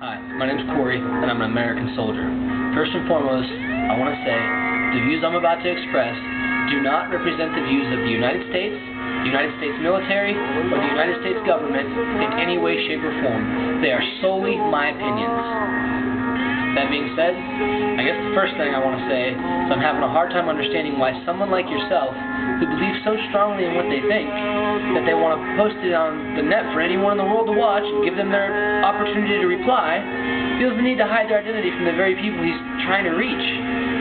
Hi, my name's Corey, and I'm an American soldier. First and foremost, I want to say, the views I'm about to express do not represent the views of the United States military, or the United States government in any way, shape, or form. They are solely my opinions. That being said, I guess the first thing I want to say is I'm having a hard time understanding why someone like yourself, who believes so strongly in what they think, that they want to post it on the net for anyone in the world to watch and give them their opportunity to reply, feels the need to hide their identity from the very people he's trying to reach.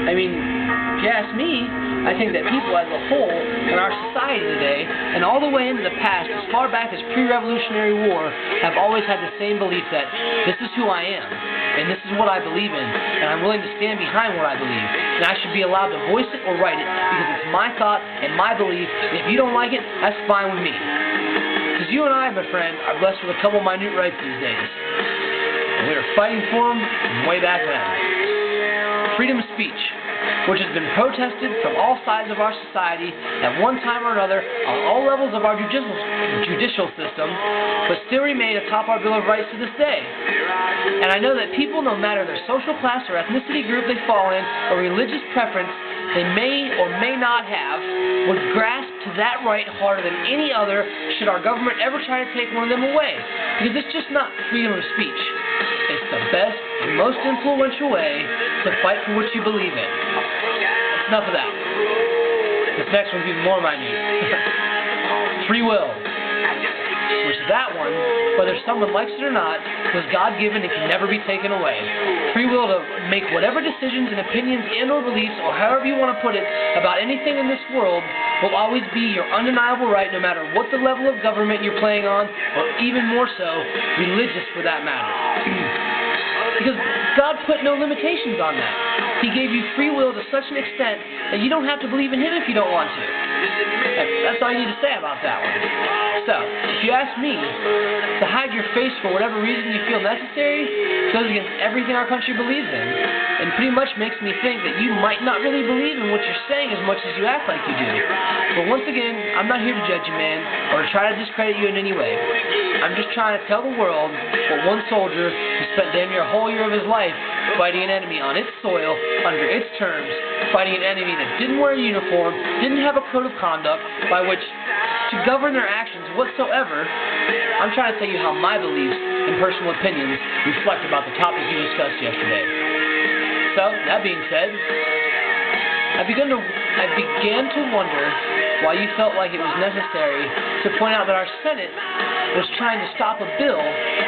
I mean, if you ask me, I think that people as a whole in our society today, and all the way into the past, as far back as pre-Revolutionary War, have always had the same belief that this is who I am, and this is what I believe in, and I'm willing to stand behind what I believe, and I should be allowed to voice it or write it, because it's my thought and my belief, and if you don't like it, that's fine with me. Because you and I, my friend, are blessed with a couple minute rights these days, and we are fighting for them from way back then. Freedom of speech, which has been protested from all sides of our society at one time or another on all levels of our judicial system, but still remain atop our Bill of Rights to this day. And I know that people, no matter their social class or ethnicity group they fall in, or religious preference they may or may not have, would grasp to that right harder than any other should our government ever try to take one of them away. Because it's just not freedom of speech. It's the best and most influential way to fight for what you believe in. Enough of that. This next one's even more minute. Free will. Which that one, whether someone likes it or not, was God-given and can never be taken away. Free will to make whatever decisions and opinions and or beliefs, or however you want to put it, about anything in this world will always be your undeniable right, no matter what the level of government you're playing on, or even more so, religious for that matter. Because God put no limitations on that. He gave you free will to such an extent that you don't have to believe in Him if you don't want to. That's all you need to say about that one. So, if you ask me, to hide your face for whatever reason you feel necessary goes against everything our country believes in, and pretty much makes me think that you might not really believe in what you're saying as much as you act like you do. But once again, I'm not here to judge you, man, or to try to discredit you in any way. I'm just trying to tell the world what one soldier who spent damn near a whole year of his life fighting an enemy on its soil, under its terms, fighting an enemy that didn't wear a uniform, didn't have a code of conduct by which to govern their actions whatsoever. I'm trying to tell you how my beliefs and personal opinions reflect about the topic you discussed yesterday. So, that being said, I began to wonder why you felt like it was necessary to point out that our Senate was trying to stop a bill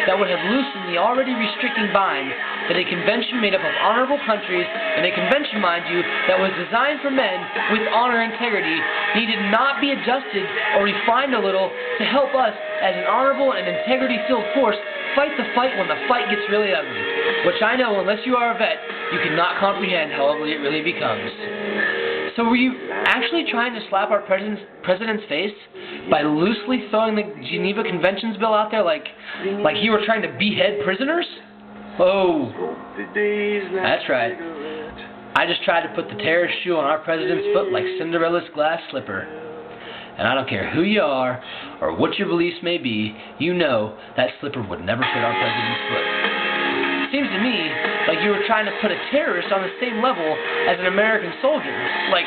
that would have loosened the already restricting binds that a convention made up of honorable countries, and a convention, mind you, that was designed for men with honor and integrity, needed not be adjusted or refined a little to help us as an honorable and integrity-filled force fight the fight when the fight gets really ugly, which I know, unless you are a vet, you cannot comprehend how ugly it really becomes. So were you actually trying to slap our president's face by loosely throwing the Geneva Conventions bill out there like you were trying to behead prisoners? Oh, that's right. I just tried to put the terrorist shoe on our president's foot like Cinderella's glass slipper. And I don't care who you are or what your beliefs may be, you know that slipper would never fit our president's foot. It seems to me like you were trying to put a terrorist on the same level as an American soldier. Like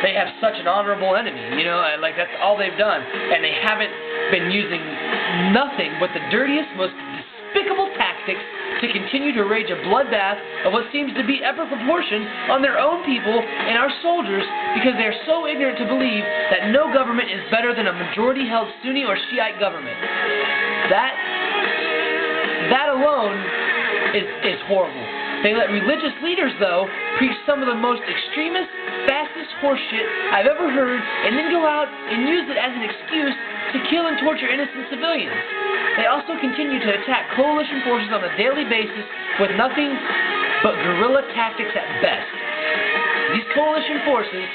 they have such an honorable enemy, you know, like that's all they've done. And they haven't been using nothing but the dirtiest, most despicable tactics to continue to rage a bloodbath of what seems to be epic proportion on their own people and our soldiers, because they are so ignorant to believe that no government is better than a majority-held Sunni or Shiite government. That alone is horrible. They let religious leaders, though, preach some of the most extremist, fastest horseshit I've ever heard, and then go out and use it as an excuse to kill and torture innocent civilians. They also continue to attack coalition forces on a daily basis with nothing but guerrilla tactics at best. These coalition forces,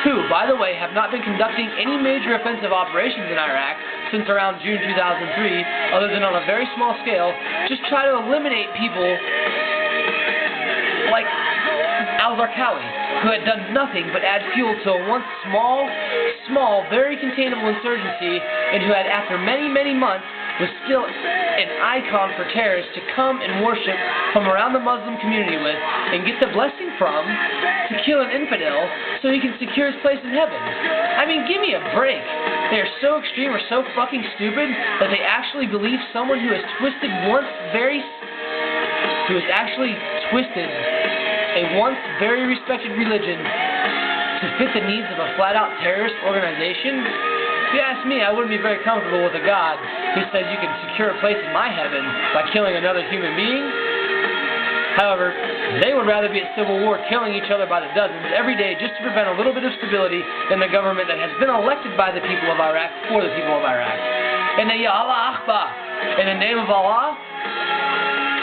who, by the way, have not been conducting any major offensive operations in Iraq since around June 2003, other than on a very small scale, just try to eliminate people like al-Zarqawi, who had done nothing but add fuel to a once small, very containable insurgency, and who had, after many, many months, was still an icon for terrorists to come and worship from around the Muslim community with and get the blessing from to kill an infidel so he can secure his place in heaven. I mean, give me a break. They are so extreme or so fucking stupid that they actually believe someone who has twisted a once very respected religion to fit the needs of a flat-out terrorist organization. If you ask me, I wouldn't be very comfortable with a God who says you can secure a place in my heaven by killing another human being. However, they would rather be at civil war killing each other by the dozens every day just to prevent a little bit of stability in the government that has been elected by the people of Iraq for the people of Iraq. And they yell, Allah Akbar, in the name of Allah,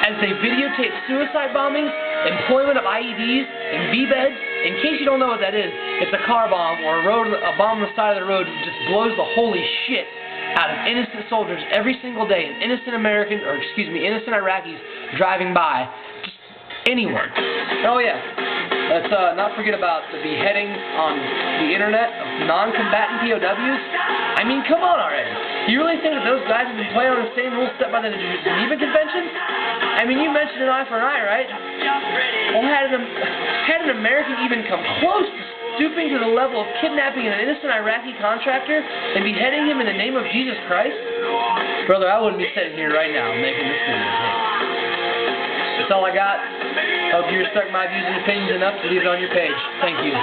as they videotape suicide bombings, employment of IEDs, and V-beds. In case you don't know what that is, it's a car bomb or a bomb on the side of the road that just blows the holy shit out of innocent soldiers every single day, and innocent innocent Iraqis driving by. Just anyone. Oh yeah, let's not forget about the beheadings on the internet of non-combatant POWs. I mean, come on already. You really think that those guys have been playing on the same rules set by the Geneva Convention? I mean, you mentioned an eye for an eye, right? Well, had an American even come close to stooping to the level of kidnapping an innocent Iraqi contractor and beheading him in the name of Jesus Christ? Brother, I wouldn't be sitting here right now making this video. That's all I got. Hope you respect my views and opinions enough to leave it on your page. Thank you.